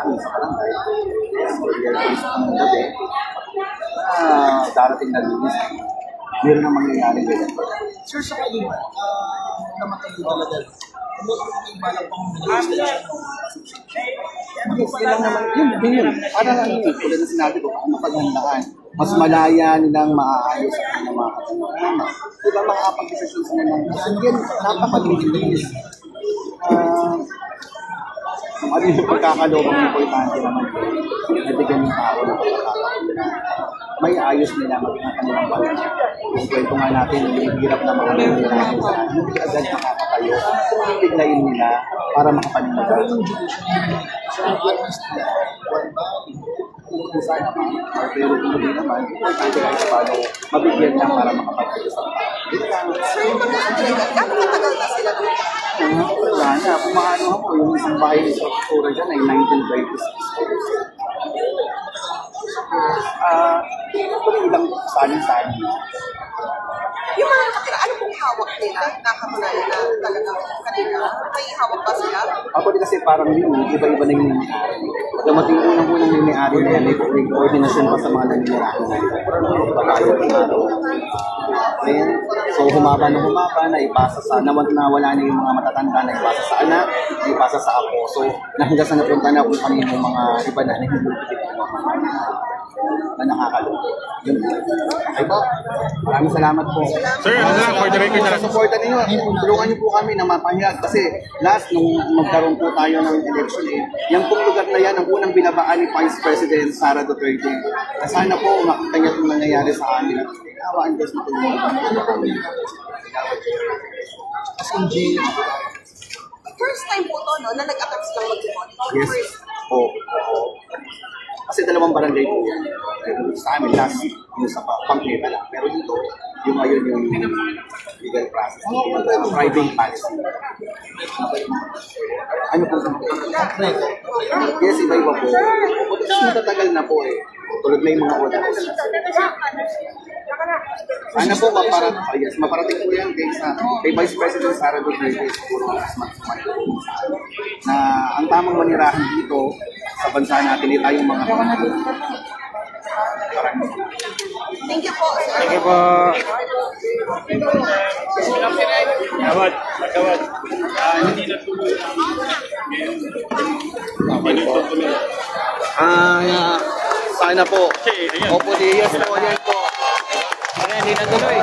amin sa barangay. Realize ang gabi na darating na linis. Meron na mangyayari ganyan. Sir, sa kayo ba? Naman kayo talaga. Ano ang iba lang pang extension? Yes, yun lang naman. Yun. Parang ano yun. Tulad na sinabi ko, mapaghandaan. Mas malaya nilang maaayos sa kanilang mga kasama. Diba makakapag-desisyon sila ng again, napakalinis. Ano yung pagkakalobang importante naman ko, nabigyan ng tao ng pagkakataon na may ayos nila maging ang kanilang balang. Yung kwento nga natin, yung hirap na mga nangyayari sa hindi agad nakakatayo, tiglayin nila para makapanimagay. So, at least, Kung sana pa, pero kung hindi naman, importante kahit paano mabigyan lang para makapagpapalito sa tao. Yun lang. Gano'ng matagal na sila doon? Wala na. Kung maano ako, yung isang bahay ni Sora dyan ay 1926. Ilang saling-saling. Yung mga nakatira, ano pong hawak nila? Nakatunayan na talagang kanina. May hawak ba sila? Actually kasi parang yun, iba-iba na yung nangyayari. Pagkamating unang-unang nangyayari na yan, may coordination pa sa mga nangyayari na yun. Pagkayo ng araw. Ayan. So humaba na ipasa sa, nawala na yung mga matatanda na ipasa sa anak, ipasa sa apo. So hanggang sa napunta na kung ano yung mga iba na hindi na nakakalungkot. Yun. Ay po, maraming salamat po. Sir, ano lang, for the record na lang. Supportan ninyo, tulungan niyo po kami na mapahayag kasi last nung magkaroon po tayo ng election yung pong lugar na yan ang unang binabaan ni Vice President Sara Duterte. Sana po makita niya itong nangyayari sa amin at awaan Diyos matulungan. as in jail, First time po to, no, na nag-affect silang mag-monitor. Yes. Oo. Kasi dalawang barangay po yan. Sa amin last yung sa Pangketa lang. Pero dito, yung ngayon yung legal process. Private policy. Ano po? Yes, iba-iba po. Kasi matatagal na po eh. Tulad na yung mga orders. Sana po maparating po yan kay Vice President Sara Duterte siguro na ang tamang manirahan dito sa bansa natin ay tayong mga Thank you po, sir. Thank you po. Gawad. Hindi na tuloy. Sana po. Opo, yes po, yan po. Hindi na tuloy.